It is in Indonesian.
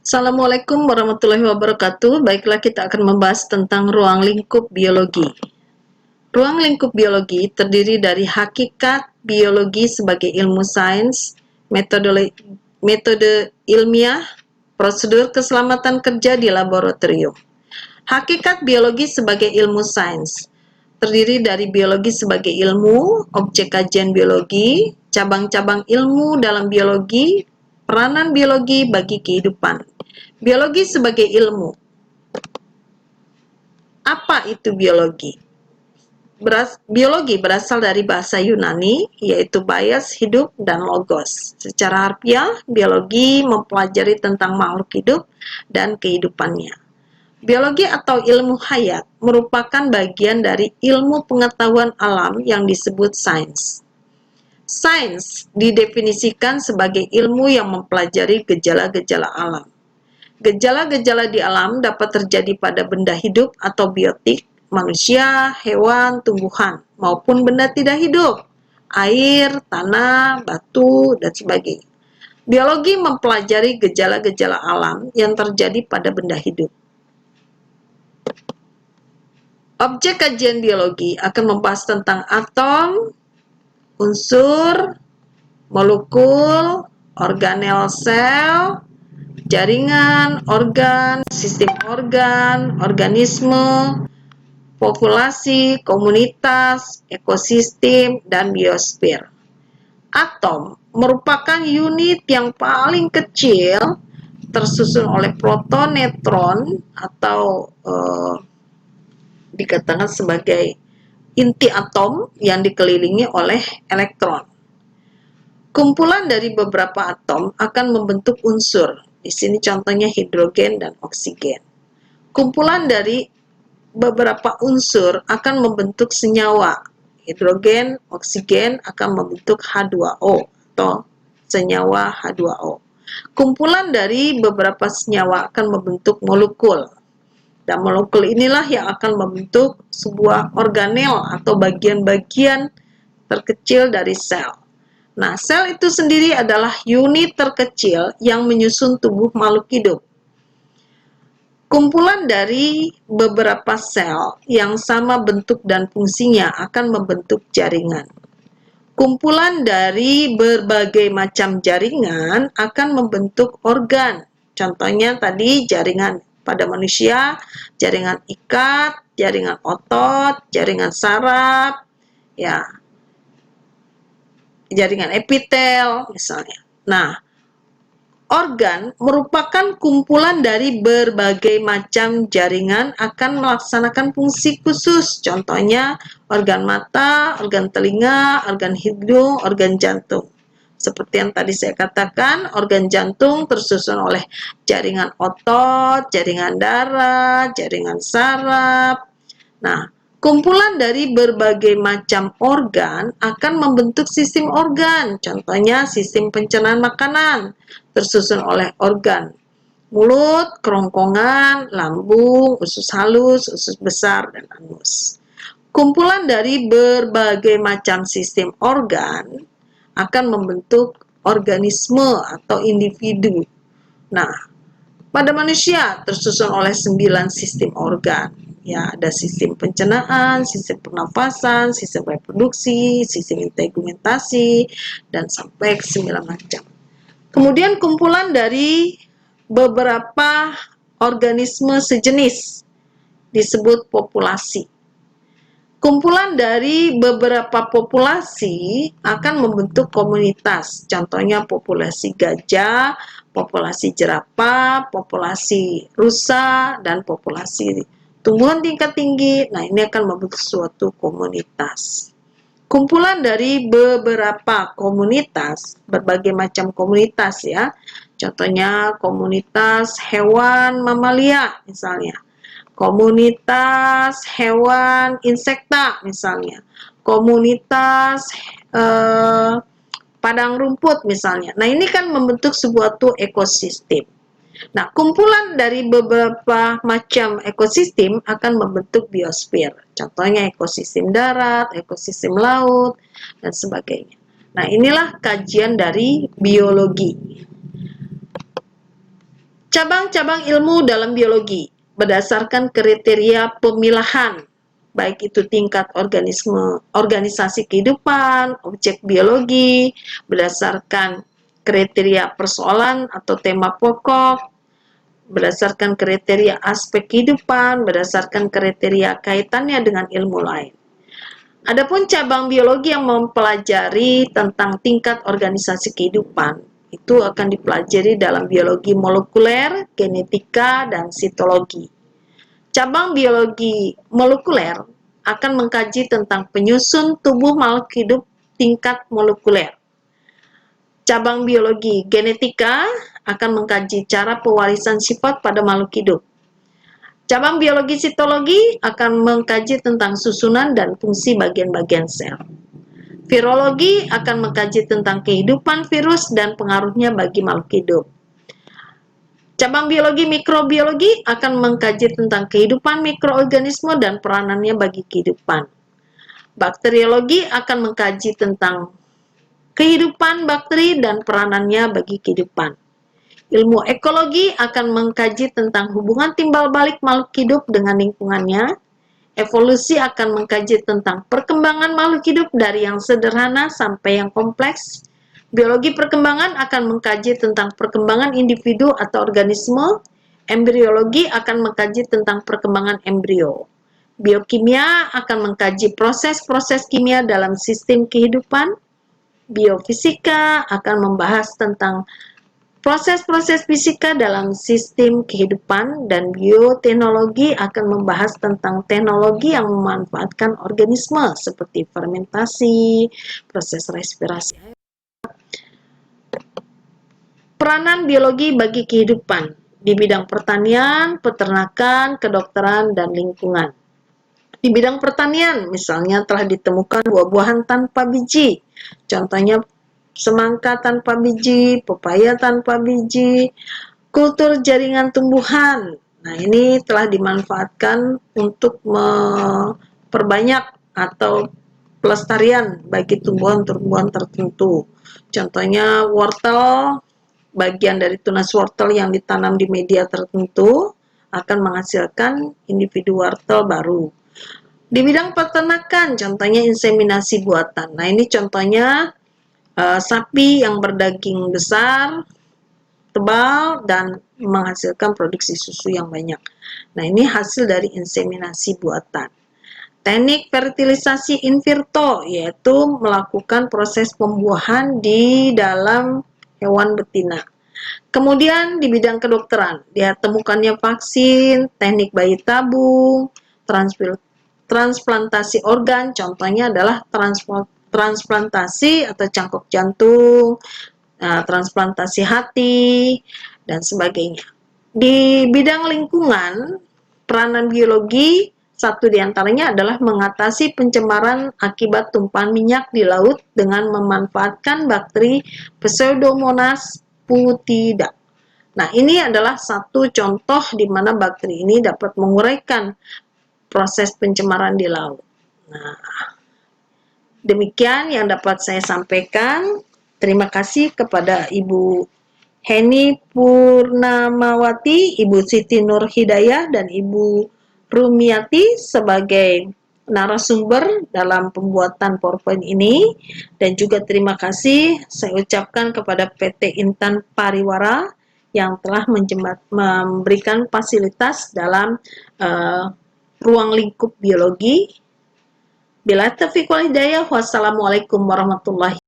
Assalamualaikum warahmatullahi wabarakatuh. Baiklah, kita akan membahas tentang ruang lingkup biologi. Ruang lingkup biologi terdiri dari hakikat biologi sebagai ilmu sains, metode ilmiah, prosedur keselamatan kerja di laboratorium. Hakikat biologi sebagai ilmu sains terdiri dari biologi sebagai ilmu, objek kajian biologi, cabang-cabang ilmu dalam biologi, peranan biologi bagi kehidupan. Biologi sebagai ilmu. Apa itu biologi? Biologi berasal dari bahasa Yunani, yaitu bios, hidup, dan logos. Secara harfiah, biologi mempelajari tentang makhluk hidup dan kehidupannya. Biologi atau ilmu hayat merupakan bagian dari ilmu pengetahuan alam yang disebut sains. Sains didefinisikan sebagai ilmu yang mempelajari gejala-gejala alam. Gejala-gejala di alam dapat terjadi pada benda hidup atau biotik, manusia, hewan, tumbuhan, maupun benda tidak hidup, air, tanah, batu, dan sebagainya. Biologi mempelajari gejala-gejala alam yang terjadi pada benda hidup. Objek kajian biologi akan membahas tentang atom, unsur, molekul, organel sel, jaringan, organ, sistem organ, organisme, populasi, komunitas, ekosistem, dan biosfer. Atom merupakan unit yang paling kecil tersusun oleh proton, neutron, atau dikatakan sebagai inti atom yang dikelilingi oleh elektron. Kumpulan dari beberapa atom akan membentuk unsur. Di sini contohnya hidrogen dan oksigen. Kumpulan dari beberapa unsur akan membentuk senyawa. Hidrogen, oksigen akan membentuk H2O atau senyawa H2O. Kumpulan dari beberapa senyawa akan membentuk molekul. Dan molekul inilah yang akan membentuk sebuah organel atau bagian-bagian terkecil dari sel. Nah, sel itu sendiri adalah unit terkecil yang menyusun tubuh makhluk hidup. Kumpulan dari beberapa sel yang sama bentuk dan fungsinya akan membentuk jaringan. Kumpulan dari berbagai macam jaringan akan membentuk organ. Contohnya tadi jaringan pada manusia, jaringan ikat, jaringan otot, jaringan saraf, ya, jaringan epitel misalnya. Nah, organ merupakan kumpulan dari berbagai macam jaringan akan melaksanakan fungsi khusus. Contohnya organ mata, organ telinga, organ hidung, organ jantung. Seperti yang tadi saya katakan, organ jantung tersusun oleh jaringan otot, jaringan darah, jaringan saraf. Nah, kumpulan dari berbagai macam organ akan membentuk sistem organ. Contohnya sistem pencernaan makanan tersusun oleh organ mulut, kerongkongan, lambung, usus halus, usus besar, dan anus. Kumpulan dari berbagai macam sistem organ akan membentuk organisme atau individu. Nah, pada manusia tersusun oleh 9 sistem organ. Ya, ada sistem pencernaan, sistem pernapasan, sistem reproduksi, sistem integumentasi, dan sampai ke 9 macam. Kemudian kumpulan dari beberapa organisme sejenis disebut populasi. Kumpulan dari beberapa populasi akan membentuk komunitas. Contohnya populasi gajah, populasi jerapah, populasi rusa, dan populasi tumbuhan tingkat tinggi. Nah, ini akan membentuk suatu komunitas. Kumpulan dari beberapa komunitas, berbagai macam komunitas ya. Contohnya komunitas hewan mamalia misalnya. Komunitas hewan insekta misalnya. Komunitas padang rumput misalnya. Nah, ini kan membentuk sebuah ekosistem. Nah, kumpulan dari beberapa macam ekosistem akan membentuk biosfer. Contohnya ekosistem darat, ekosistem laut, dan sebagainya. Nah, inilah kajian dari biologi. Cabang-cabang ilmu dalam biologi berdasarkan kriteria pemilahan, baik itu tingkat organisasi kehidupan, objek biologi, berdasarkan kriteria persoalan atau tema pokok, berdasarkan kriteria aspek kehidupan, berdasarkan kriteria kaitannya dengan ilmu lain. Adapun cabang biologi yang mempelajari tentang tingkat organisasi kehidupan, itu akan dipelajari dalam biologi molekuler, genetika, dan sitologi. Cabang biologi molekuler akan mengkaji tentang penyusun tubuh makhluk hidup tingkat molekuler. Cabang biologi genetika akan mengkaji cara pewarisan sifat pada makhluk hidup. Cabang biologi sitologi akan mengkaji tentang susunan dan fungsi bagian-bagian sel. Virologi akan mengkaji tentang kehidupan virus dan pengaruhnya bagi makhluk hidup. Cabang biologi mikrobiologi akan mengkaji tentang kehidupan mikroorganisme dan peranannya bagi kehidupan. Bakteriologi akan mengkaji tentang kehidupan bakteri dan peranannya bagi kehidupan. Ilmu ekologi akan mengkaji tentang hubungan timbal balik makhluk hidup dengan lingkungannya. Evolusi akan mengkaji tentang perkembangan makhluk hidup dari yang sederhana sampai yang kompleks. Biologi perkembangan akan mengkaji tentang perkembangan individu atau organisme. Embriologi akan mengkaji tentang perkembangan embrio. Biokimia akan mengkaji proses-proses kimia dalam sistem kehidupan. Biofisika akan membahas tentang proses-proses fisika dalam sistem kehidupan, dan bioteknologi akan membahas tentang teknologi yang memanfaatkan organisme seperti fermentasi, proses respirasi. Peranan biologi bagi kehidupan di bidang pertanian, peternakan, kedokteran, dan lingkungan. Di bidang pertanian, misalnya telah ditemukan buah-buahan tanpa biji, contohnya semangka tanpa biji, pepaya tanpa biji, kultur jaringan tumbuhan. Nah, ini telah dimanfaatkan untuk memperbanyak atau pelestarian bagi tumbuhan-tumbuhan tertentu. Contohnya wortel, bagian dari tunas wortel yang ditanam di media tertentu akan menghasilkan individu wortel baru. Di bidang peternakan, contohnya inseminasi buatan. Nah, ini contohnya sapi yang berdaging besar, tebal, dan menghasilkan produksi susu yang banyak. Nah, ini hasil dari inseminasi buatan. Teknik fertilisasi in vitro, yaitu melakukan proses pembuahan di dalam hewan betina. Kemudian di bidang kedokteran, ditemukannya vaksin, teknik bayi tabung, transplantasi organ, contohnya adalah transplantasi atau cangkok jantung, transplantasi hati, dan sebagainya. Di bidang lingkungan, peranan biologi satu diantaranya adalah mengatasi pencemaran akibat tumpahan minyak di laut dengan memanfaatkan bakteri Pseudomonas putida. Nah, ini adalah satu contoh di mana bakteri ini dapat menguraikan proses pencemaran di laut. Nah, demikian yang dapat saya sampaikan. Terima kasih kepada Ibu Heni Purnamawati, Ibu Siti Nur Hidayah, dan Ibu Rumiati sebagai narasumber dalam pembuatan PowerPoint ini. Dan juga terima kasih saya ucapkan kepada PT Intan Pariwara yang telah memberikan fasilitas dalam ruang lingkup biologi. Bila taufiq wal hidayah, wassalamualaikum warahmatullahi